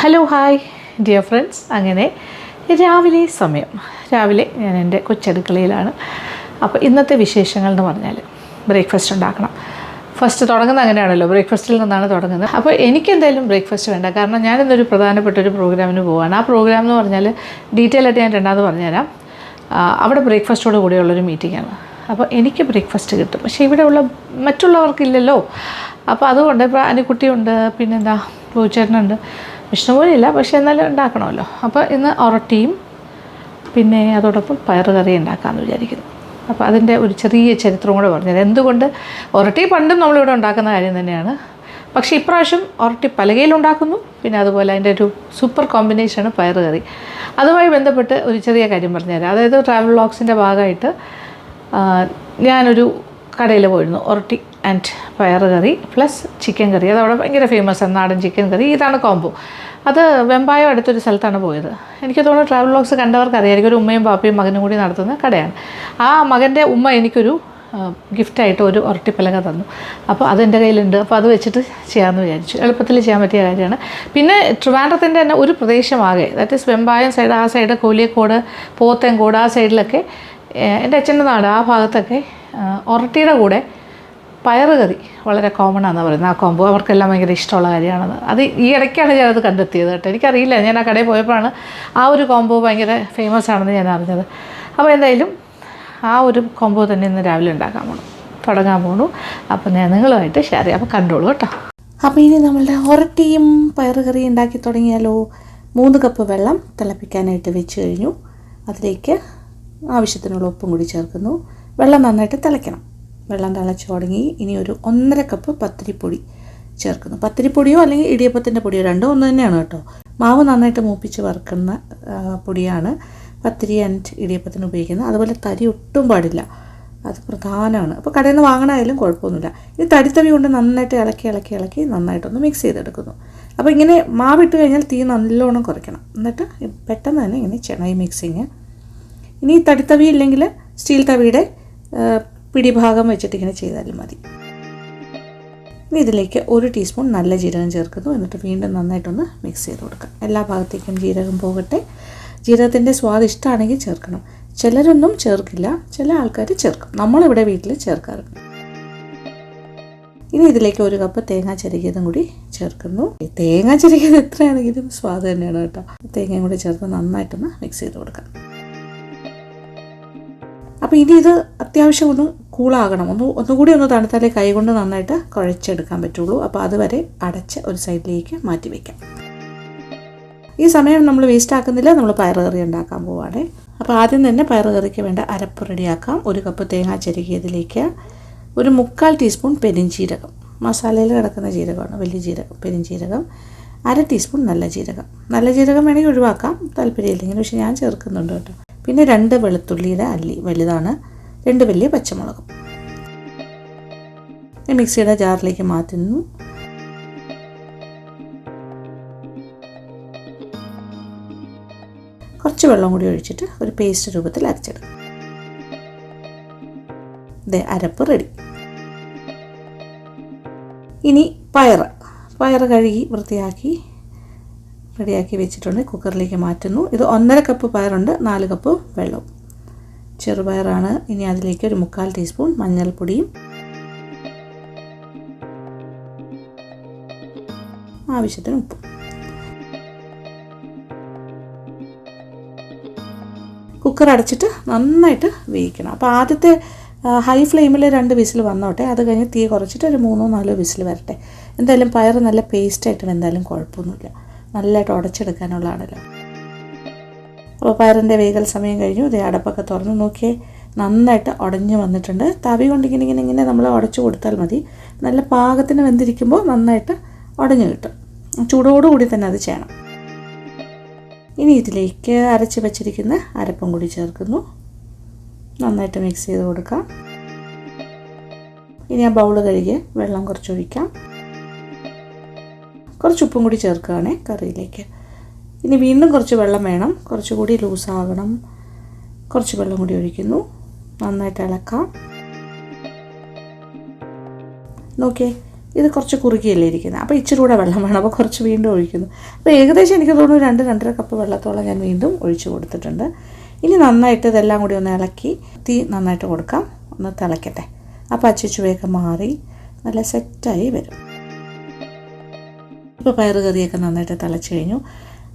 Hello hi dear friends. അങ്ങനെ രാവിലെ ഞാൻ എൻ്റെ കൊച്ചടുക്കളയിലാണ്. അപ്പോൾ ഇന്നത്തെ വിശേഷങ്ങൾ എന്ന് പറഞ്ഞാൽ ബ്രേക്ക്ഫാസ്റ്റ് ഉണ്ടാക്കണം. ഫസ്റ്റ് തുടങ്ങുന്നത് അങ്ങനെയാണല്ലോ, ബ്രേക്ക്ഫാസ്റ്റിൽ നിന്നാണ് തുടങ്ങുന്നത്. അപ്പോൾ എനിക്കെന്തായാലും ബ്രേക്ക്ഫാസ്റ്റ് വേണ്ട, കാരണം ഞാനിന്നൊരു പ്രധാനപ്പെട്ട ഒരു പ്രോഗ്രാമിന് പോവുകയാണ്. ആ പ്രോഗ്രാം എന്ന് പറഞ്ഞാൽ ഡീറ്റെയിൽ ആയിട്ട് ഞാൻ രണ്ടാമത് പറഞ്ഞുതരാം. അവിടെ ബ്രേക്ക്ഫാസ്റ്റോട് കൂടിയുള്ളൊരു മീറ്റിങ്ങാണ്. അപ്പോൾ എനിക്ക് ബ്രേക്ക്ഫാസ്റ്റ് കിട്ടും, പക്ഷേ ഇവിടെ ഉള്ള മറ്റുള്ളവർക്കില്ലല്ലോ. അപ്പോൾ അതുകൊണ്ട് ഇപ്പോൾ അനുക്കുട്ടിയുണ്ട്, പിന്നെന്താ പൂച്ചേട്ടനുണ്ട്, ഇഷ്ടംപോലെയില്ല, പക്ഷേ എന്നാലും ഉണ്ടാക്കണമല്ലോ. അപ്പോൾ ഇന്ന് ഒറട്ടിയും പിന്നെ അതോടൊപ്പം പയറുകറി ഉണ്ടാക്കാമെന്ന് വിചാരിക്കുന്നു. അപ്പോൾ അതിൻ്റെ ഒരു ചെറിയ ചരിത്രം കൂടെ പറഞ്ഞത്. എന്തുകൊണ്ട് ഒറട്ടി പണ്ടും നമ്മളിവിടെ ഉണ്ടാക്കുന്ന കാര്യം തന്നെയാണ്, പക്ഷേ ഇപ്രാവശ്യം ഒറട്ടി പലകയിലുണ്ടാക്കുന്നു. പിന്നെ അതുപോലെ അതിൻ്റെ ഒരു സൂപ്പർ കോമ്പിനേഷനാണ് പയറുകറി. അതുമായി ബന്ധപ്പെട്ട് ഒരു ചെറിയ കാര്യം പറഞ്ഞുതരാം. അതായത് ട്രാവൽ വ്ളോഗ്സിൻ്റെ ഭാഗമായിട്ട് ഞാനൊരു കടയിൽ പോയിരുന്നു. ഒറട്ടി ആൻഡ് പയറുകറി പ്ലസ് ചിക്കൻ കറി. അതവിടെ ഭയങ്കര ഫേമസ് ആണ്, നാടൻ ചിക്കൻ കറി. ഇതാണ് കോംബോ. അത് വെമ്പായം അടുത്തൊരു സ്ഥലത്താണ് പോയത്. എനിക്ക് തോന്നുന്നു ട്രാവൽ വ്ളോഗ്സ് കണ്ടവർക്ക് അറിയാമായിരിക്കും. ഒരു ഉമ്മയും പാപ്പയും മകനും കൂടി നടത്തുന്ന കടയാണ്. ആ മകൻ്റെ ഉമ്മ എനിക്കൊരു ഗിഫ്റ്റായിട്ട് ഒരു ഒറട്ടിപ്പലക തന്നു. അപ്പോൾ അതെൻ്റെ കയ്യിലുണ്ട്. അപ്പോൾ അത് വെച്ചിട്ട് ചെയ്യാമെന്ന് വിചാരിച്ചു. എളുപ്പത്തിൽ ചെയ്യാൻ പറ്റിയ കാര്യമാണ്. പിന്നെ ട്രിവാൻഡ്രത്തിൻ്റെ തന്നെ ഒരു പ്രദേശമാകെ, ദാറ്റ് ഈസ് വെമ്പായം സൈഡ്, ആ സൈഡ് കോലിയക്കോട്, പോത്തൻകോട്, ആ സൈഡിലൊക്കെ എൻ്റെ അച്ഛൻ്റെ നാട്, ആ ഭാഗത്തൊക്കെ ഒറട്ടിയുടെ കൂടെ പയറുകറി വളരെ കോമൺ ആണെന്ന് പറയുന്നത്. ആ കോംബോ അവർക്കെല്ലാം ഭയങ്കര ഇഷ്ടമുള്ള കാര്യമാണെന്ന്. അത് ഈ ഇടയ്ക്കാണ് ഞാനത് കണ്ടെത്തിയത് കേട്ടോ. എനിക്കറിയില്ല, ഞാൻ ആ കടയിൽ പോയപ്പോഴാണ് ആ ഒരു കോംബോ ഭയങ്കര ഫേമസ് ആണെന്ന് ഞാൻ അറിഞ്ഞത്. അപ്പോൾ എന്തായാലും ആ ഒരു കോംബോ തന്നെ ഇന്ന് രാവിലെ തുടങ്ങാൻ പോകണു. അപ്പോൾ ഞാൻ നിങ്ങളുമായിട്ട് ഷെയർ ചെയ്യാം. അപ്പോൾ കണ്ടോളൂ കേട്ടോ. അപ്പോൾ ഇനി നമ്മളുടെ ഒറട്ടിയും പയറുകറി ഉണ്ടാക്കി തുടങ്ങിയാലോ. 3 കപ്പ് വെള്ളം തിളപ്പിക്കാനായിട്ട് വെച്ച് കഴിഞ്ഞു. അതിലേക്ക് ആവശ്യത്തിനുള്ള ഉപ്പും കൂടി ചേർക്കുന്നു. വെള്ളം നന്നായിട്ട് തിളയ്ക്കണം. വെള്ളം തിളച്ച് തുടങ്ങി. ഇനി ഒരു 1.5 കപ്പ് പത്തിരിപ്പൊടി ചേർക്കുന്നു. പത്തിരിപ്പൊടിയോ അല്ലെങ്കിൽ ഇടിയപ്പത്തിൻ്റെ പൊടിയോ, രണ്ടും ഒന്ന് തന്നെയാണ് കേട്ടോ. മാവ് നന്നായിട്ട് മൂപ്പിച്ച് വറുക്കുന്ന പൊടിയാണ് പത്തിരി ആൻഡ് ഇടിയപ്പത്തിന് ഉപയോഗിക്കുന്നത്. അതുപോലെ തരി ഒട്ടും പാടില്ല, അത് പ്രധാനമാണ്. അപ്പോൾ കടയിൽ നിന്ന് വാങ്ങണമായാലും കുഴപ്പമൊന്നുമില്ല. ഈ തടിത്തവി കൊണ്ട് നന്നായിട്ട് ഇളക്കി നന്നായിട്ടൊന്ന് മിക്സ് ചെയ്തെടുക്കുന്നു. അപ്പോൾ ഇങ്ങനെ മാവിട്ട് കഴിഞ്ഞാൽ തീ നല്ലോണം കുറയ്ക്കണം. എന്നിട്ട് പെട്ടെന്ന് തന്നെ ഇങ്ങനെ ചെയ്യണം ഈ മിക്സിങ്. ഇനി തടിത്തവി ഇല്ലെങ്കിൽ സ്റ്റീൽ തവിയുടെ പിടിഭാഗം വെച്ചിട്ട് ഇങ്ങനെ ചെയ്താലും മതി. ഇനി ഇതിലേക്ക് 1 ടീസ്പൂൺ നല്ല ജീരകം ചേർക്കുന്നു. എന്നിട്ട് വീണ്ടും നന്നായിട്ടൊന്ന് മിക്സ് ചെയ്ത് കൊടുക്കാം. എല്ലാ ഭാഗത്തേക്കും ജീരകം പോകട്ടെ. ജീരകത്തിൻ്റെ സ്വാദ് ഇഷ്ടമാണെങ്കിൽ ചേർക്കണം. ചിലരൊന്നും ചേർക്കില്ല, ചില ആൾക്കാർ ചേർക്കും. നമ്മളിവിടെ വീട്ടിൽ ചേർക്കാറുണ്ട്. ഇനി ഇതിലേക്ക് 1 കപ്പ് തേങ്ങ ചിരകിയതും കൂടി ചേർക്കുന്നു. തേങ്ങ ചിരകിയത് എത്രയാണെങ്കിലും സ്വാദ് തന്നെയാണ് കേട്ടോ. തേങ്ങയും കൂടി ചേർത്ത് നന്നായിട്ടൊന്ന് മിക്സ് ചെയ്ത് കൊടുക്കാം. അപ്പോൾ ഇനി ഇത് അത്യാവശ്യം ഒന്ന് കൂളാകണം. ഒന്നുകൂടി ഒന്ന് തണുത്താലേ കൈ കൊണ്ട് നന്നായിട്ട് കുഴച്ചെടുക്കാൻ പറ്റുള്ളൂ. അപ്പോൾ അതുവരെ അടച്ച് ഒരു സൈഡിലേക്ക് മാറ്റി വയ്ക്കാം. ഈ സമയം നമ്മൾ വേസ്റ്റ് ആക്കുന്നില്ല, നമ്മൾ പയറുകറി ഉണ്ടാക്കാൻ പോവാണ്. അപ്പോൾ ആദ്യം തന്നെ പയറുകറിക്ക് വേണ്ട അരപ്പ് റെഡിയാക്കാം. 1 കപ്പ് തേങ്ങ ചിരകിയതിലേക്ക് 1/4 ടീസ്പൂൺ പെരിഞ്ജീരകം, മസാലയിൽ കിടക്കുന്ന ജീരകമാണ്, വലിയ ജീരകം, പെരിഞ്ജീരകം. 1/2 ടീസ്പൂൺ നല്ല ജീരകം. നല്ല ജീരകം വേണമെങ്കിൽ ഒഴിവാക്കാം, താല്പര്യമില്ലെങ്കിൽ, പക്ഷേ ഞാൻ ചേർക്കുന്നുണ്ട് കേട്ടോ. പിന്നെ 2 വെളുത്തുള്ളിയുടെ അല്ലി, വലുതാണ്. 2 വലിയ പച്ചമുളകും. മിക്സിയുടെ ജാറിലേക്ക് മാറ്റുന്നു. കുറച്ച് വെള്ളം കൂടി ഒഴിച്ചിട്ട് ഒരു പേസ്റ്റ് രൂപത്തിൽ അരച്ചെടുക്കും. അരപ്പ് റെഡി. ഇനി പയറ് കഴുകി വൃത്തിയാക്കി റെഡിയാക്കി വെച്ചിട്ടുണ്ട്. കുക്കറിലേക്ക് മാറ്റുന്നു. ഇത് 1.5 കപ്പ് പയറുണ്ട്, 4 കപ്പ് വെള്ളവും. ചെറുപയറാണ്. ഇനി അതിലേക്ക് 1/4 ടീസ്പൂൺ മഞ്ഞൾപ്പൊടിയും ആവശ്യത്തിന് ഉപ്പും. കുക്കർ അടച്ചിട്ട് നന്നായിട്ട് വേവിക്കണം. അപ്പോൾ ആദ്യത്തെ ഹൈ ഫ്ലെയിമിൽ 2 വിസിൽ വന്നോട്ടെ. അത് കഴിഞ്ഞ് തീ കുറച്ചിട്ട് ഒരു 3-4 വിസിൽ വരട്ടെ. എന്തായാലും പയർ നല്ല പേസ്റ്റായിട്ട് എന്തായാലും കുഴപ്പമൊന്നുമില്ല, നല്ലതായിട്ട് ഉടച്ചെടുക്കാനുള്ളതാണല്ലോ. അപ്പോൾ പയറിൻ്റെ വേഗൽ സമയം കഴിഞ്ഞു. ഇത് അടപ്പൊക്കെ തുറന്ന് നോക്കിയേ, നന്നായിട്ട് ഉടഞ്ഞു വന്നിട്ടുണ്ട്. തവി കൊണ്ട് ഇങ്ങനെ നമ്മൾ ഉടച്ചു കൊടുത്താൽ മതി. നല്ല പാകത്തിന് വെന്തിരിക്കുമ്പോൾ നന്നായിട്ട് ഉടഞ്ഞു കിട്ടും. ചൂടോടുകൂടി തന്നെ അത് ചെയ്യണം. ഇനി ഇതിലേക്ക് അരച്ച് വെച്ചിരിക്കുന്ന അരപ്പും കൂടി ചേർക്കുന്നു. നന്നായിട്ട് മിക്സ് ചെയ്ത് കൊടുക്കാം. ഇനി ആ ബൗൾ കഴുകി വെള്ളം കുറച്ചൊഴിക്കാം. കുറച്ച് ഉപ്പും കൂടി ചേർക്കുകയാണേ കറിയിലേക്ക്. ഇനി വീണ്ടും കുറച്ച് വെള്ളം വേണം, കുറച്ചുകൂടി ലൂസാകണം. കുറച്ച് വെള്ളം കൂടി ഒഴിക്കുന്നു. നന്നായിട്ട് ഇളക്കാം. നോക്കിയേ, ഇത് കുറച്ച് കുറുകിയല്ലേ ഇരിക്കുന്നത്. അപ്പോൾ ഇച്ചിരി കൂടെ വെള്ളം വേണം. അപ്പോൾ കുറച്ച് വീണ്ടും ഒഴിക്കുന്നു. അപ്പോൾ ഏകദേശം എനിക്ക് തോന്നുന്നു 2-2.5 കപ്പ് വെള്ളത്തോളം ഞാൻ വീണ്ടും ഒഴിച്ച് കൊടുത്തിട്ടുണ്ട്. ഇനി നന്നായിട്ട് ഇതെല്ലാം കൂടി ഒന്ന് ഇളക്കി തീ നന്നായിട്ട് കൊടുക്കാം. ഒന്ന് തിളയ്ക്കട്ടെ. ആ പച്ചച്ചുവയൊക്കെ മാറി നല്ല സെറ്റായി വരും. ഇപ്പോൾ പയറ് കറിയൊക്കെ നന്നായിട്ട് തിളച്ച് കഴിഞ്ഞു.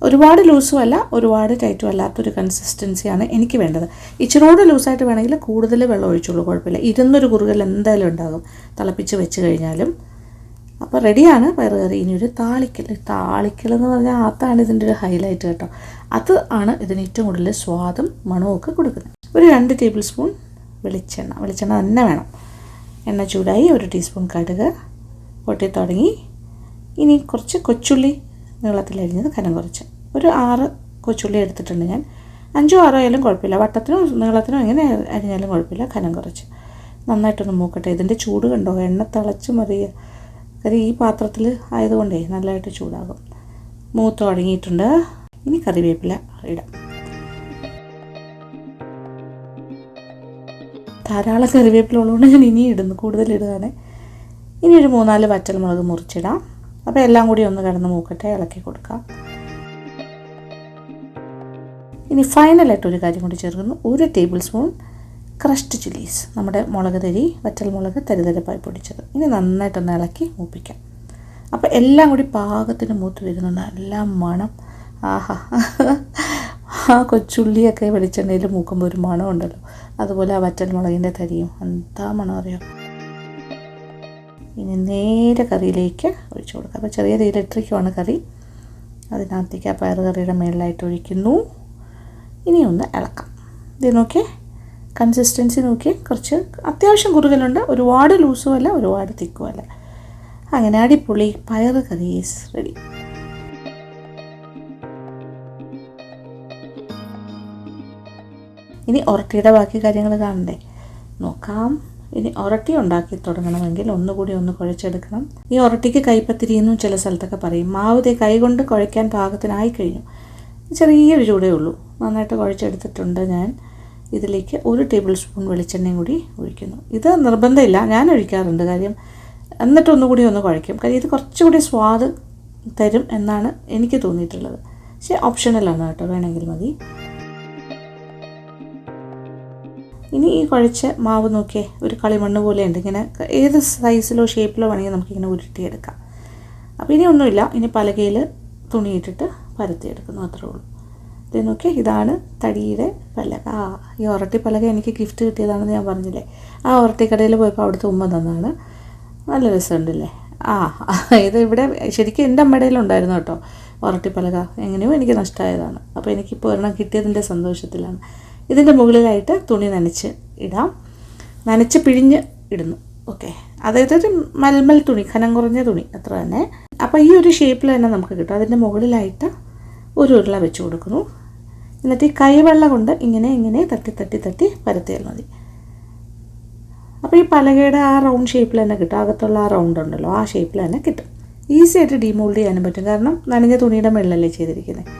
ഒരുപാട് ലൂസും അല്ല ഒരുപാട് ടൈറ്റും അല്ലാത്തൊരു കൺസിസ്റ്റൻസിയാണ് എനിക്ക് വേണ്ടത്. ഇച്ചിരൂടെ ലൂസായിട്ട് വേണമെങ്കിൽ കൂടുതൽ വെള്ളം ഒഴിച്ചുള്ളൂ, കുഴപ്പമില്ല. 200 കുറുകൽ എന്തായാലും ഉണ്ടാകും തിളപ്പിച്ച് വെച്ച് കഴിഞ്ഞാലും. അപ്പോൾ റെഡിയാണ് പയറ് കറി. ഇനി ഒരു താളിക്കൽ എന്ന് പറഞ്ഞാൽ അതാണ് ഇതിൻ്റെ ഒരു ഹൈലൈറ്റ് കേട്ടോ. അത് ആണ് ഇതിന് ഏറ്റവും കൂടുതൽ സ്വാദും മണവും ഒക്കെ കൊടുക്കുന്നത്. ഒരു 2 ടേബിൾ സ്പൂൺ വെളിച്ചെണ്ണ തന്നെ വേണം. എണ്ണ ചൂടായി 1 ടീസ്പൂൺ കടുക് പൊട്ടി തുടങ്ങി. ഇനി കുറച്ച് കൊച്ചുള്ളി നീളത്തിലരിഞ്ഞത് കനം കുറച്ച് ഒരു 6 കൊച്ചുള്ളി എടുത്തിട്ടുണ്ട് ഞാൻ. 5-6 ആയാലും കുഴപ്പമില്ല, വട്ടത്തിനോ നീളത്തിനോ എങ്ങനെ അരിഞ്ഞാലും കുഴപ്പമില്ല. കനം കുറച്ച് നന്നായിട്ടൊന്ന് മൂക്കട്ടെ. ഇതിൻ്റെ ചൂട് കണ്ടോ, എണ്ണ തിളച്ച് മറിയുക. കാര്യം ഈ പാത്രത്തിൽ ആയതുകൊണ്ടേ നല്ലതായിട്ട് ചൂടാകും. മൂത്ത് തുടങ്ങിയിട്ടുണ്ട്. ഇനി കറിവേപ്പില ഇടാം. ധാരാളം കറിവേപ്പില ഉള്ളതുകൊണ്ട് ഞാൻ ഇനി ഇടുന്നു, കൂടുതൽ ഇടുകയാണ്. ഇനി ഒരു 3-4 വറ്റൽമുളക് മുറിച്ചിടാം. അപ്പോൾ എല്ലാം കൂടി ഒന്ന് കിടന്ന് മൂക്കട്ടെ, ഇളക്കി കൊടുക്കാം. ഇനി ഫൈനലായിട്ടൊരു കാര്യം കൂടി ചേർക്കുന്നു. 1 ടേബിൾ സ്പൂൺ ക്രഷ്ഡ് ചില്ലീസ്, നമ്മുടെ മുളക് തരി, വറ്റൽമുളക് തരിതരിപ്പായി പൊടിച്ചത്. ഇനി നന്നായിട്ടൊന്ന് ഇളക്കി മൂപ്പിക്കാം. അപ്പോൾ എല്ലാം കൂടി പാകത്തിന് മൂത്ത് വരുന്നുണ്ട്. നല്ല മണം. ആഹാ, ആ കൊച്ചുള്ളിയൊക്കെ വെളിച്ചെണ്ണയിൽ മൂക്കുമ്പോൾ ഒരു മണം ഉണ്ടല്ലോ, അതുപോലെ ആ വറ്റൽമുളകിൻ്റെ തരിയും എന്താ മണം അറിയാം. ഇനി നേരെ കറിയിലേക്ക് ഒഴിച്ചു കൊടുക്കുക. അപ്പോൾ ചെറിയ തീയിലിട്ടിരിക്കുവാണ് കറി. അതിനകത്തേക്ക് ആ പയറ് കറിയുടെ മേളിലായിട്ട് ഒഴിക്കുന്നു. ഇനി ഒന്ന് ഇളക്കാം. ഇത് നോക്കിയേ, കൺസിസ്റ്റൻസി നോക്കി. കുറച്ച് അത്യാവശ്യം കുറുകലുണ്ട്, ഒരുപാട് ലൂസും അല്ല ഒരുപാട് തിക്കും അല്ല. അങ്ങനെ അടിപൊളി പയറ് കറി ഈസ് റെഡി. ഇനി ഉരട്ടിയുടെ ബാക്കി കാര്യങ്ങൾ കാണണ്ടേ, നോക്കാം. ഇനി ഉരട്ടി ഉണ്ടാക്കി തുടങ്ങണമെങ്കിൽ ഒന്നുകൂടി ഒന്ന് കുഴച്ചെടുക്കണം. ഈ ഉരട്ടിക്ക് കൈപ്പത്തിരിയെന്നും ചില സ്ഥലത്തൊക്കെ പറയും. മാവ് കൈ കൊണ്ട് കുഴയ്ക്കാൻ പാകത്തിനായി കഴിഞ്ഞു. ചെറിയൊരു ചൂടേ ഉള്ളൂ. നന്നായിട്ട് കുഴച്ചെടുത്തിട്ടുണ്ട് ഞാൻ. ഇതിലേക്ക് 1 ടേബിൾ സ്പൂൺ വെളിച്ചെണ്ണയും കൂടി ഒഴിക്കുന്നു. ഇത് നിർബന്ധമില്ല, ഞാൻ ഒഴിക്കാറുണ്ട്. കാര്യം എന്നിട്ട് ഒന്നുകൂടി ഒന്ന് കുഴയ്ക്കും. കാര്യം ഇത് കുറച്ചുകൂടി സ്വാദ് തരും എന്നാണ് എനിക്ക് തോന്നിയിട്ടുള്ളത്. പക്ഷേ ഓപ്ഷണലാണ് കേട്ടോ, വേണമെങ്കിൽ മതി. ഇനി ഈ കുഴച്ച മാവ് നോക്കിയേ, ഒരു കളിമണ്ണ് പോലെയുണ്ട്. ഇങ്ങനെ ഏത് സൈസിലോ ഷേപ്പിലോ വേണമെങ്കിൽ നമുക്കിങ്ങനെ ഉരുട്ടിയെടുക്കാം. അപ്പോൾ ഇനി ഒന്നുമില്ല, ഇനി പലകയിൽ തുണിയിട്ടിട്ട് പരത്തിയെടുക്കുന്നു, അത്രേ ഉള്ളൂ. ഇത് നോക്കിയേ, ഇതാണ് തടിയുടെ പലക. ഈ ഉരട്ടി പലക എനിക്ക് ഗിഫ്റ്റ് കിട്ടിയതാണെന്ന് ഞാൻ പറഞ്ഞില്ലേ. ആ ഉരട്ടിക്കടയിൽ പോയപ്പോൾ അവിടുത്തെ ഉമ്മ തന്നാണ്. നല്ല രസമുണ്ടല്ലേ. ഇത് ഇവിടെ ശരിക്കും എൻ്റെ അമ്മയുടെയിലുണ്ടായിരുന്നു കേട്ടോ ഉരട്ടി പലക. എങ്ങനെയോ എനിക്ക് നഷ്ടമായതാണ്. അപ്പോൾ എനിക്കിപ്പോൾ ഒരെണ്ണം കിട്ടിയതിൻ്റെ സന്തോഷത്തിലാണ്. ഇതിൻ്റെ മുകളിലായിട്ട് തുണി നനച്ച് ഇടാം. നനച്ച് പിഴിഞ്ഞ് ഇടുന്നു. ഓക്കെ, അതായത് ഒരു മൽമൽ തുണി, കനം കുറഞ്ഞ തുണി അത്ര തന്നെ. അപ്പോൾ ഈ ഒരു ഷേപ്പിൽ തന്നെ നമുക്ക് കിട്ടും. അതിൻ്റെ മുകളിലായിട്ട് ഒരു ഉരുള വെച്ച് കൊടുക്കുന്നു. എന്നിട്ട് ഈ കൈവെള്ള കൊണ്ട് ഇങ്ങനെ തട്ടി പരത്തിയാൽ മതി. അപ്പോൾ ഈ പലകയുടെ ആ റൗണ്ട് ഷേപ്പിൽ തന്നെ കിട്ടും. അകത്തുള്ള ആ റൗണ്ട് ഉണ്ടല്ലോ, ആ ഷേപ്പിൽ തന്നെ കിട്ടും. ഈസി ആയിട്ട് ഡീമോൾഡ് ചെയ്യാനും പറ്റും. കാരണം നനഞ്ഞ തുണിയുടെ മുകളിലല്ലേ ചെയ്തിരിക്കുന്നത്.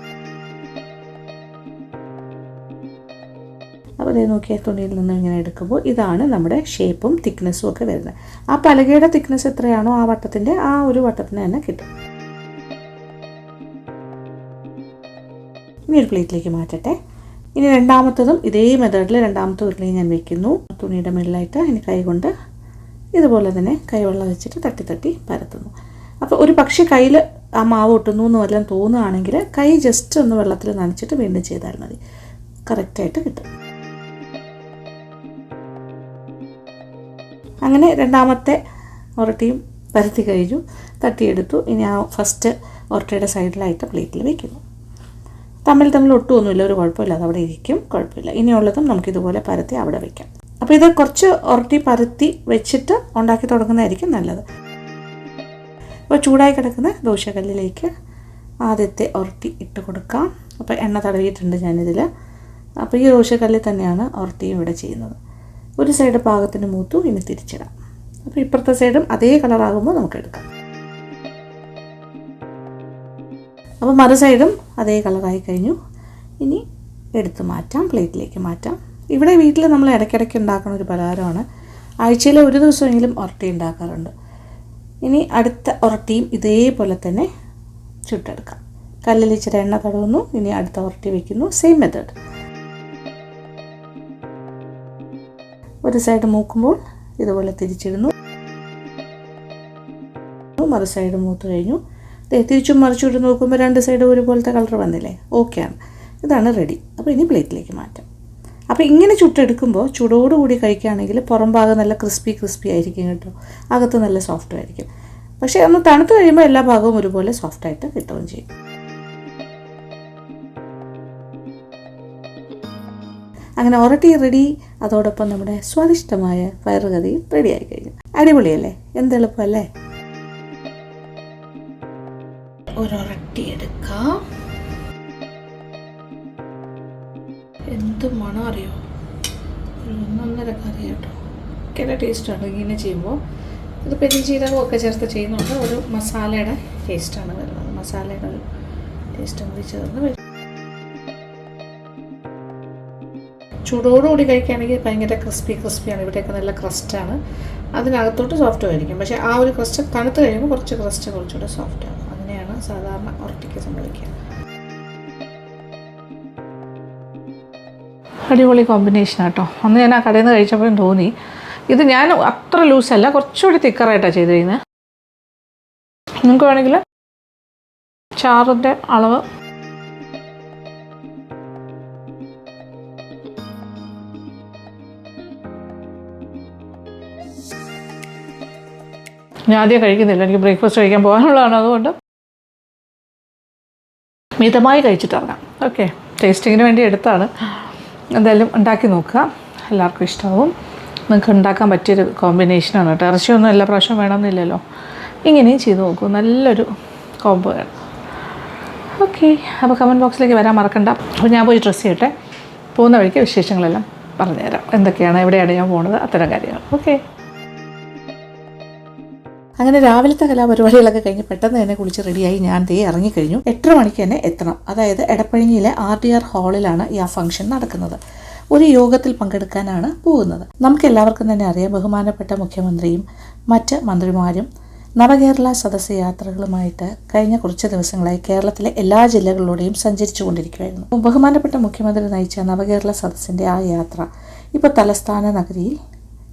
അപ്പോൾ ഇത് നോക്കിയാൽ തുണിയിൽ നിന്ന് ഇങ്ങനെ എടുക്കുമ്പോൾ ഇതാണ് നമ്മുടെ ഷേപ്പും തിക്നെസ്സും ഒക്കെ വരുന്നത്. ആ പലകയുടെ തിക്നെസ് എത്രയാണോ ആ വട്ടത്തിൻ്റെ ആ ഒരു വട്ടത്തിന് തന്നെ കിട്ടും. ഇനി ഒരു പ്ലേറ്റിലേക്ക് മാറ്റട്ടെ. ഇനി രണ്ടാമത്തതും ഇതേ മെത്തേഡിൽ രണ്ടാമത്തെ ഉരുളയും ഞാൻ വെക്കുന്നു. തുണിയുടെ മുകളിലായിട്ട് ഇനി കൈ കൊണ്ട് ഇതുപോലെ തന്നെ കൈവെള്ളം വെച്ചിട്ട് തട്ടി പരത്തുന്നു. അപ്പോൾ ഒരു പക്ഷേ കയ്യിൽ ആ മാവ് ഒട്ടുന്നു എന്ന് വല്ലതും തോന്നുകയാണെങ്കിൽ കൈ ജസ്റ്റ് ഒന്ന് വെള്ളത്തിൽ നനച്ചിട്ട് വീണ്ടും ചെയ്താൽ മതി, കറക്റ്റായിട്ട് കിട്ടും. അങ്ങനെ രണ്ടാമത്തെ ഉരട്ടിയും പരത്തി കഴിഞ്ഞു, തട്ടിയെടുത്തു. ഇനി ആ ഫസ്റ്റ് ഉരട്ടിയുടെ സൈഡിലായിട്ട് പ്ലേറ്റിൽ വയ്ക്കുന്നു. തമ്മിൽ ഒട്ടുമൊന്നുമില്ല, ഒരു കുഴപ്പമില്ല, അത് അവിടെ ഇരിക്കും, കുഴപ്പമില്ല. ഇനിയുള്ളതും നമുക്കിതുപോലെ പരത്തി അവിടെ വയ്ക്കാം. അപ്പോൾ ഇത് കുറച്ച് ഉരട്ടി പരത്തി വെച്ചിട്ട് ഉണ്ടാക്കി തുടങ്ങുന്നതായിരിക്കും നല്ലത്. അപ്പോൾ ചൂടായി കിടക്കുന്ന ദോശക്കല്ലിലേക്ക് ആദ്യത്തെ ഉരട്ടി ഇട്ട് കൊടുക്കാം. അപ്പോൾ എണ്ണ തടവിയിട്ടുണ്ട് ഞാനിതിൽ. അപ്പോൾ ഈ ദോശക്കല്ലിൽ തന്നെയാണ് ഉരട്ടിയും ഇവിടെ ചെയ്യുന്നത്. ഒരു സൈഡ് പാകത്തിന് മൂത്തു, ഇനി തിരിച്ചിടാം. അപ്പോൾ ഇപ്പുറത്തെ സൈഡും അതേ കളറാകുമ്പോൾ നമുക്ക് എടുക്കാം. അപ്പോൾ മറു സൈഡും അതേ കളറായി കഴിഞ്ഞു. ഇനി എടുത്ത് മാറ്റാം, പ്ലേറ്റിലേക്ക് മാറ്റാം. ഇവിടെ വീട്ടിൽ നമ്മൾ ഇടയ്ക്കിടയ്ക്ക് ഉണ്ടാക്കുന്ന ഒരു പലഹാരമാണ്. ആഴ്ചയിൽ ഒരു ദിവസമെങ്കിലും ഉരട്ടി ഉണ്ടാക്കാറുണ്ട്. ഇനി അടുത്ത ഉറട്ടിയും ഇതേപോലെ തന്നെ ചുട്ടെടുക്കാം. കല്ലിൽ ഇച്ചിരി എണ്ണ തടവുന്നു. ഇനി അടുത്ത ഉറട്ടി വയ്ക്കുന്നു. Same method. ഒരു സൈഡ് മൂക്കുമ്പോൾ ഇതുപോലെ തിരിച്ചിടുന്നു. മറു സൈഡ് മൂത്ത് കഴിഞ്ഞു. തിരിച്ചും മറിച്ചിട്ട് നോക്കുമ്പോൾ രണ്ട് സൈഡ് ഒരുപോലത്തെ കളർ വന്നില്ലേ? ഓക്കെയാണ്. ഇതാണ് റെഡി. അപ്പോൾ ഇനി പ്ലേറ്റിലേക്ക് മാറ്റാം. അപ്പോൾ ഇങ്ങനെ ചുട്ടെടുക്കുമ്പോൾ ചൂടോടുകൂടി കഴിക്കുകയാണെങ്കിൽ പുറം ഭാഗം നല്ല ക്രിസ്പി ആയിരിക്കും കേട്ടോ, അകത്ത് നല്ല സോഫ്റ്റ് ആയിരിക്കും. പക്ഷേ ഒന്ന് തണുത്ത് കഴിയുമ്പോൾ എല്ലാ ഭാഗവും ഒരുപോലെ സോഫ്റ്റായിട്ട് കിട്ടുകയും ചെയ്യും. അങ്ങനെ ഒറട്ടി റെഡി. അതോടൊപ്പം നമ്മുടെ സ്വാദിഷ്ടമായ പയറുകറി റെഡിയായി കഴിഞ്ഞു. അടിപൊളിയല്ലേ? എന്തെളുപ്പമല്ലേ? ഒരൊറട്ടി എടുക്കാം. എന്ത് മണം അറിയോ? ഒരു 1.5 കറി കേട്ടോ. ഭയങ്കര ടേസ്റ്റാണ് ഇങ്ങനെ ചെയ്യുമ്പോൾ. ഇത് പെരുംജീരകവും ഒക്കെ ചേർത്ത് ചെയ്യുന്നുണ്ട്. ഒരു മസാലയുടെ ടേസ്റ്റാണ് വരുന്നത്. മസാലയുടെ ഒരു ടേസ്റ്റും കൂടി ചേർന്ന് വരും. ചൂടോടുകൂടി കഴിക്കുകയാണെങ്കിൽ ഭയങ്കര ക്രിസ്പിയാണ്. ഇവിടെയൊക്കെ നല്ല ക്രസ്റ്റാണ്. അതിനകത്തോട്ട് സോഫ്റ്റും ആയിരിക്കും. പക്ഷേ ആ ഒരു ക്രസ്റ്റ് തണുത്ത് കഴിയുമ്പോൾ കുറച്ചുകൂടെ സോഫ്റ്റാണ്. അങ്ങനെയാണ് സാധാരണ ഒറട്ടിക്ക് സംഭവിക്കുക. അടിപൊളി കോമ്പിനേഷൻ കേട്ടോ. അന്ന് ഞാൻ ആ കടയിൽ നിന്ന് കഴിച്ചപ്പോഴും തോന്നി. ഇത് ഞാൻ അത്ര ലൂസല്ല, കുറച്ചുകൂടി തിക്കറായിട്ടാണ് ചെയ്തിരിക്കുന്നത്. നിങ്ങൾക്ക് വേണമെങ്കിൽ ചാറിൻ്റെ അളവ് ഞാൻ ആദ്യം കഴിക്കുന്നില്ല, എനിക്ക് ബ്രേക്ക്ഫാസ്റ്റ് കഴിക്കാൻ പോകാനുള്ളതാണ്. അതുകൊണ്ട് മിതമായി കഴിച്ചിട്ടിറങ്ങാം. ഓക്കെ, ടേസ്റ്റിങ്ങിന് വേണ്ടി എടുത്താണ്. എന്തായാലും ഉണ്ടാക്കി നോക്കുക, എല്ലാവർക്കും ഇഷ്ടമാവും. നിങ്ങൾക്ക് ഉണ്ടാക്കാൻ പറ്റിയൊരു കോമ്പിനേഷനാണ് കേട്ടോ. ഇറച്ചിയൊന്നും എല്ലാ പ്രാവശ്യവും വേണമെന്നില്ലല്ലോ. ഇങ്ങനെയും ചെയ്ത് നോക്കൂ, നല്ലൊരു കോംബോയാണ്. ഓക്കെ, അപ്പോൾ കമൻറ്റ് ബോക്സിലേക്ക് വരാൻ മറക്കണ്ട. അപ്പോൾ ഞാൻ പോയി ഡ്രസ്സ് ചെയ്യട്ടെ. പോകുന്ന വഴിക്ക് വിശേഷങ്ങളെല്ലാം പറഞ്ഞുതരാം. എന്തൊക്കെയാണ്, എവിടെയാണ് ഞാൻ പോകുന്നത്, അത്തരം കാര്യങ്ങൾ. ഓക്കെ. അങ്ങനെ രാവിലത്തെ കലാപരിപാടികളൊക്കെ കഴിഞ്ഞ് പെട്ടെന്ന് തന്നെ കുളിച്ച് റെഡിയായി ഞാൻ ഇറങ്ങിക്കഴിഞ്ഞു. 8:30 മണിക്ക് തന്നെ എത്തണം. അതായത് എടപ്പഴിഞ്ഞിയിലെ RDR ഹാളിലാണ് ഈ ഫംഗ്ഷൻ നടക്കുന്നത്. ഒരു യോഗത്തിൽ പങ്കെടുക്കാനാണ് പോകുന്നത്. നമുക്ക് എല്ലാവർക്കും തന്നെ അറിയാം, ബഹുമാനപ്പെട്ട മുഖ്യമന്ത്രിയും മറ്റ് മന്ത്രിമാരും നവകേരള സദസ്സ് യാത്രകളുമായിട്ട് കഴിഞ്ഞ കുറച്ച് ദിവസങ്ങളായി കേരളത്തിലെ എല്ലാ ജില്ലകളിലൂടെയും സഞ്ചരിച്ചു കൊണ്ടിരിക്കുകയായിരുന്നു. ബഹുമാനപ്പെട്ട മുഖ്യമന്ത്രി നയിച്ച നവകേരള സദസ്സിൻ്റെ ആ യാത്ര ഇപ്പോൾ തലസ്ഥാന നഗരിയിൽ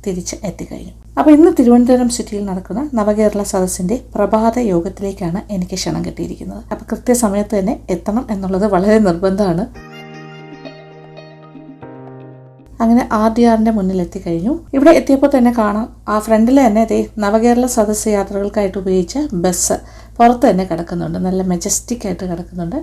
തിരിച്ച് എത്തിക്കഴിഞ്ഞു. അപ്പോൾ ഇന്ന് തിരുവനന്തപുരം സിറ്റിയിൽ നടക്കുന്ന നവകേരള സദസ്സിൻ്റെ പ്രഭാത യോഗത്തിലേക്കാണ് എനിക്ക് ക്ഷണം കിട്ടിയിരിക്കുന്നത്. അപ്പോൾ കൃത്യസമയത്ത് തന്നെ എത്തണം എന്നുള്ളത് വളരെ നിർബന്ധമാണ്. അങ്ങനെ RDRന്റെ മുന്നിൽ എത്തിക്കഴിഞ്ഞു. ഇവിടെ എത്തിയപ്പോൾ തന്നെ കാണാം, ആ ഫ്രണ്ടിൽ തന്നെ നവകേരള സദസ്സ് യാത്രകൾക്കായിട്ട് ഉപയോഗിച്ച ബസ് പുറത്ത് തന്നെ കിടക്കുന്നുണ്ട്. നല്ല മെജസ്റ്റിക് ആയിട്ട് കിടക്കുന്നുണ്ട്.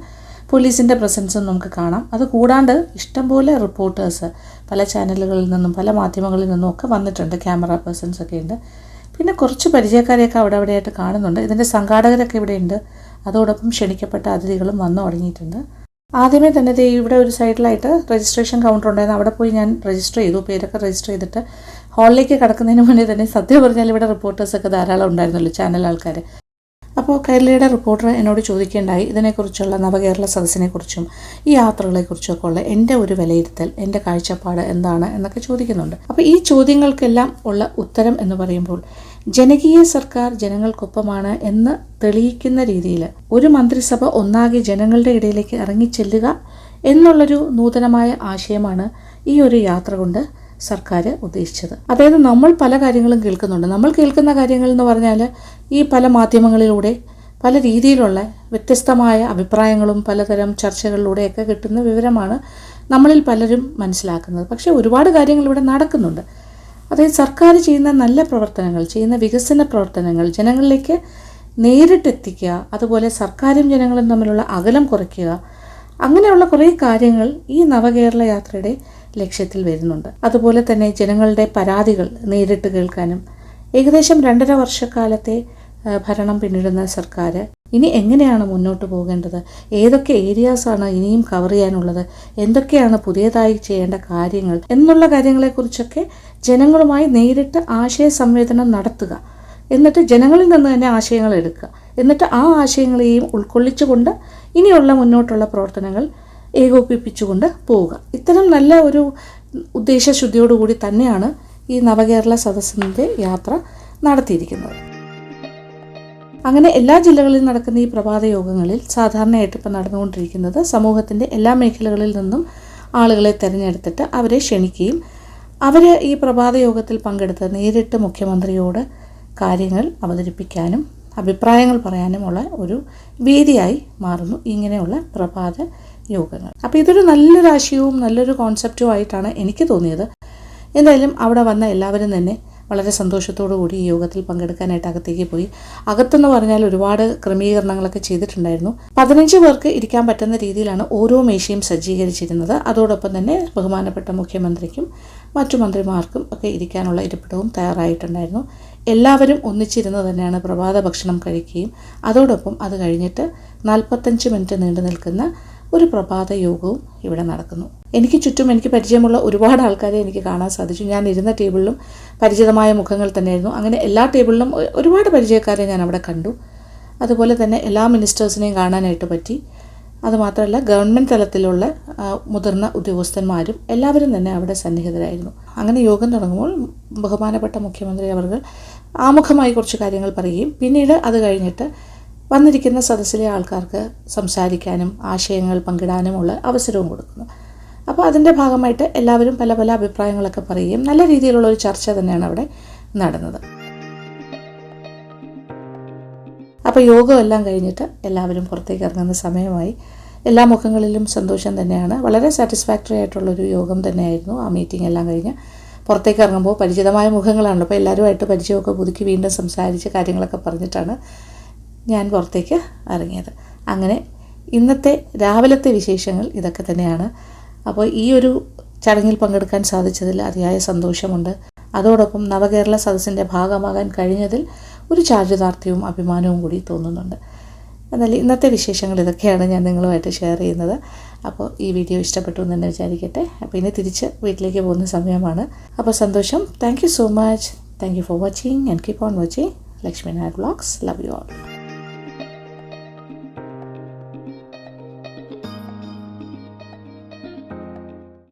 പോലീസിൻ്റെ പ്രസൻസും നമുക്ക് കാണാം. അത് കൂടാണ്ട് ഇഷ്ടംപോലെ റിപ്പോർട്ടേഴ്സ് പല ചാനലുകളിൽ നിന്നും പല മാധ്യമങ്ങളിൽ നിന്നും ഒക്കെ വന്നിട്ടുണ്ട്. ക്യാമറ പേഴ്സൺസ് ഒക്കെ ഉണ്ട്. പിന്നെ കുറച്ച് പരിചയക്കാരെയൊക്കെ അവിടെയായിട്ട് കാണുന്നുണ്ട്. ഇതിൻ്റെ സംഘാടകരൊക്കെ ഇവിടെയുണ്ട്. അതോടൊപ്പം ക്ഷണിക്കപ്പെട്ട അതിഥികളും വന്നു തുടങ്ങിയിട്ടുണ്ട്. ആദ്യമേ തന്നെ ഇവിടെ ഒരു സൈഡിലായിട്ട് രജിസ്ട്രേഷൻ കൗണ്ടർ ഉണ്ടായിരുന്നു. അവിടെ പോയി ഞാൻ രജിസ്റ്റർ ചെയ്തു. പേരൊക്കെ രജിസ്റ്റർ ചെയ്തിട്ട് ഹാളിലേക്ക് കടക്കുന്നതിന് മുന്നേ തന്നെ സത്യം പറഞ്ഞാൽ ഇവിടെ റിപ്പോർട്ടേഴ്സൊക്കെ ധാരാളം ഉണ്ടായിരുന്നല്ലോ, ചാനൽ ആൾക്കാർ. അപ്പോൾ കൈരളിയുടെ റിപ്പോർട്ടർ എന്നോട് ചോദിക്കേണ്ടായി ഇതിനെക്കുറിച്ചുള്ള നവകേരള സദസ്സിനെക്കുറിച്ചും ഈ യാത്രകളെക്കുറിച്ചൊക്കെ ഉള്ള എൻ്റെ ഒരു വിലയിരുത്തൽ, എൻ്റെ കാഴ്ചപ്പാട് എന്താണ് എന്നൊക്കെ ചോദിക്കുന്നുണ്ട്. അപ്പോൾ ഈ ചോദ്യങ്ങൾക്കെല്ലാം ഉള്ള ഉത്തരം എന്ന് പറയുമ്പോൾ ജനകീയ സർക്കാർ ജനങ്ങൾക്കൊപ്പമാണ് എന്ന് തെളിയിക്കുന്ന രീതിയിൽ ഒരു മന്ത്രിസഭ ഒന്നാകെ ജനങ്ങളുടെ ഇടയിലേക്ക് ഇറങ്ങിച്ചെല്ലുക എന്നുള്ളൊരു നൂതനമായ ആശയമാണ് ഈ ഒരു യാത്ര കൊണ്ട് സർക്കാർ ഉദ്ദേശിച്ചത്. അതായത് നമ്മൾ പല കാര്യങ്ങളും കേൾക്കുന്നുണ്ട്. നമ്മൾ കേൾക്കുന്ന കാര്യങ്ങൾ എന്ന് പറഞ്ഞാൽ ഈ പല മാധ്യമങ്ങളിലൂടെ പല രീതിയിലുള്ള വ്യത്യസ്തമായ അഭിപ്രായങ്ങളും പലതരം ചർച്ചകളിലൂടെയൊക്കെ കിട്ടുന്ന വിവരമാണ് നമ്മളിൽ പലരും മനസ്സിലാക്കുന്നത്. പക്ഷേ ഒരുപാട് കാര്യങ്ങൾ ഇവിടെ നടക്കുന്നുണ്ട്. അതായത് സർക്കാർ ചെയ്യുന്ന നല്ല പ്രവർത്തനങ്ങൾ, ചെയ്യുന്ന വികസന പ്രവർത്തനങ്ങൾ ജനങ്ങളിലേക്ക് നേരിട്ടെത്തിക്കുക, അതുപോലെ സർക്കാരും ജനങ്ങളും തമ്മിലുള്ള അകലം കുറയ്ക്കുക, അങ്ങനെയുള്ള കുറേ കാര്യങ്ങൾ ഈ നവകേരള യാത്രയുടെ ലക്ഷ്യത്തിൽ വരുന്നുണ്ട്. അതുപോലെ തന്നെ ജനങ്ങളുടെ പരാതികൾ നേരിട്ട് കേൾക്കാനും ഏകദേശം 2.5 വർഷക്കാലത്തെ ഭരണം പിന്നിടുന്ന സർക്കാർ ഇനി എങ്ങനെയാണ് മുന്നോട്ട് പോകേണ്ടത്, ഏതൊക്കെ ഏരിയാസാണ് ഇനിയും കവർ ചെയ്യാനുള്ളത്, എന്തൊക്കെയാണ് പുതിയതായി ചെയ്യേണ്ട കാര്യങ്ങൾ എന്നുള്ള കാര്യങ്ങളെക്കുറിച്ചൊക്കെ ജനങ്ങളുമായി നേരിട്ട് ആശയ സംവേദനം നടത്തുക. എന്നിട്ട് ജനങ്ങളിൽ നിന്ന് തന്നെ ആശയങ്ങൾ എടുക്കുക. എന്നിട്ട് ആ ആശയങ്ങളെയും ഉൾക്കൊള്ളിച്ചുകൊണ്ട് ഇനിയുള്ള മുന്നോട്ടുള്ള പ്രവർത്തനങ്ങൾ ഏകോപിപ്പിച്ചുകൊണ്ട് പോവുക. ഇത്തരം നല്ല ഒരു ഉദ്ദേശശുദ്ധിയോടുകൂടി തന്നെയാണ് ഈ നവകേരള സദസ്സിൻ്റെ യാത്ര നടത്തിയിരിക്കുന്നത്. അങ്ങനെ എല്ലാ ജില്ലകളിലും നടക്കുന്ന ഈ പ്രഭാത യോഗങ്ങളിൽ സാധാരണയായിട്ട് ഇപ്പോൾ നടന്നുകൊണ്ടിരിക്കുന്നത് സമൂഹത്തിൻ്റെ എല്ലാ മേഖലകളിൽ നിന്നും ആളുകളെ തിരഞ്ഞെടുത്തിട്ട് അവരെ ക്ഷണിക്കുകയും അവർ ഈ പ്രഭാത യോഗത്തിൽ പങ്കെടുത്ത് നേരിട്ട് മുഖ്യമന്ത്രിയോട് കാര്യങ്ങൾ അവതരിപ്പിക്കാനും അഭിപ്രായങ്ങൾ പറയാനുമുള്ള ഒരു വേദിയായി മാറുന്നു ഇങ്ങനെയുള്ള പ്രഭാത യോഗങ്ങൾ. അപ്പോൾ ഇതൊരു നല്ലൊരു ആശയവും നല്ലൊരു കോൺസെപ്റ്റുമായിട്ടാണ് എനിക്ക് തോന്നിയത്. എന്തായാലും അവിടെ വന്ന എല്ലാവരും തന്നെ വളരെ സന്തോഷത്തോടു കൂടി ഈ യോഗത്തിൽ പങ്കെടുക്കാനായിട്ട് അകത്തേക്ക് പോയി. അകത്തെന്ന് പറഞ്ഞാൽ ഒരുപാട് ക്രമീകരണങ്ങളൊക്കെ ചെയ്തിട്ടുണ്ടായിരുന്നു. 15 പേർക്ക് ഇരിക്കാൻ പറ്റുന്ന രീതിയിലാണ് ഓരോ മേശയും സജ്ജീകരിച്ചിരുന്നത്. അതോടൊപ്പം തന്നെ ബഹുമാനപ്പെട്ട മുഖ്യമന്ത്രിക്കും മറ്റു മന്ത്രിമാർക്കും ഒക്കെ ഇരിക്കാനുള്ള ഇരിപ്പിടവും തയ്യാറായിട്ടുണ്ടായിരുന്നു. എല്ലാവരും ഒന്നിച്ചിരുന്ന് തന്നെയാണ് പ്രഭാത ഭക്ഷണം കഴിക്കുകയും അതോടൊപ്പം അത് കഴിഞ്ഞിട്ട് 45 മിനിറ്റ് നീണ്ടു നിൽക്കുന്ന ഒരു പ്രഭാത യോഗവും ഇവിടെ നടക്കുന്നു. എനിക്ക് ചുറ്റും എനിക്ക് പരിചയമുള്ള ഒരുപാട് ആൾക്കാരെ എനിക്ക് കാണാൻ സാധിച്ചു. ഞാൻ ഇരുന്ന ടേബിളിലും പരിചിതമായ മുഖങ്ങൾ തന്നെയായിരുന്നു. അങ്ങനെ എല്ലാ ടേബിളിലും ഒരുപാട് പരിചയക്കാരെ ഞാൻ അവിടെ കണ്ടു. അതുപോലെ തന്നെ എല്ലാ മിനിസ്റ്റേഴ്സിനെയും കാണാനായിട്ട് പറ്റി. അതുമാത്രമല്ല ഗവൺമെൻറ് തലത്തിലുള്ള മുതിർന്ന ഉദ്യോഗസ്ഥന്മാരും എല്ലാവരും തന്നെ അവിടെ സന്നിഹിതരായിരുന്നു. അങ്ങനെ യോഗം തുടങ്ങുമ്പോൾ ബഹുമാനപ്പെട്ട മുഖ്യമന്ത്രി അവർ ആമുഖമായി കുറച്ച് കാര്യങ്ങൾ പറയുകയും പിന്നീട് അത് കഴിഞ്ഞിട്ട് വന്നിരിക്കുന്ന സദസ്സിലെ ആൾക്കാർക്ക് സംസാരിക്കാനും ആശയങ്ങൾ പങ്കിടാനുമുള്ള അവസരവും കൊടുക്കുന്നു. അപ്പോൾ അതിൻ്റെ ഭാഗമായിട്ട് എല്ലാവരും പല പല അഭിപ്രായങ്ങളൊക്കെ പറയുകയും നല്ല രീതിയിലുള്ളൊരു ചർച്ച തന്നെയാണ് അവിടെ നടന്നത്. അപ്പോൾ യോഗമെല്ലാം കഴിഞ്ഞിട്ട് എല്ലാവരും പുറത്തേക്ക് ഇറങ്ങുന്ന സമയമായി. എല്ലാ മുഖങ്ങളിലും സന്തോഷം തന്നെയാണ്. വളരെ സാറ്റിസ്ഫാക്ടറി ആയിട്ടുള്ളൊരു യോഗം തന്നെയായിരുന്നു ആ മീറ്റിംഗ് എല്ലാം കഴിഞ്ഞ് പുറത്തേക്ക് ഇറങ്ങുമ്പോൾ പരിചിതമായ മുഖങ്ങളാണല്ലോ. അപ്പോൾ എല്ലാവരുമായിട്ട് പരിചയമൊക്കെ പുതുക്കി വീണ്ടും സംസാരിച്ച് കാര്യങ്ങളൊക്കെ പറഞ്ഞിട്ടാണ് ഞാൻ പുറത്തേക്ക് ഇറങ്ങിയത്. അങ്ങനെ ഇന്നത്തെ രാവിലത്തെ വിശേഷങ്ങൾ ഇതൊക്കെ തന്നെയാണ്. അപ്പോൾ ഈ ഒരു ചടങ്ങിൽ പങ്കെടുക്കാൻ സാധിച്ചതിൽ അതിയായ സന്തോഷമുണ്ട്. അതോടൊപ്പം നവകേരള സദസ്സിൻ്റെ ഭാഗമാകാൻ കഴിഞ്ഞതിൽ ഒരു ചാരിതാർത്ഥ്യവും അഭിമാനവും കൂടി തോന്നുന്നുണ്ട്. എന്നാൽ ഇന്നത്തെ വിശേഷങ്ങൾ ഇതൊക്കെയാണ് ഞാൻ നിങ്ങളുമായിട്ട് ഷെയർ ചെയ്യുന്നത്. അപ്പോൾ ഈ വീഡിയോ ഇഷ്ടപ്പെട്ടു എന്ന് തന്നെ വിചാരിക്കട്ടെ. അപ്പോൾ ഇനി തിരിച്ച് വീട്ടിലേക്ക് പോകുന്ന സമയമാണ്. അപ്പോൾ സന്തോഷം. Thank you so much. Thank you for watching and keep on watching Lakshmi Nair vlogs. Love you all.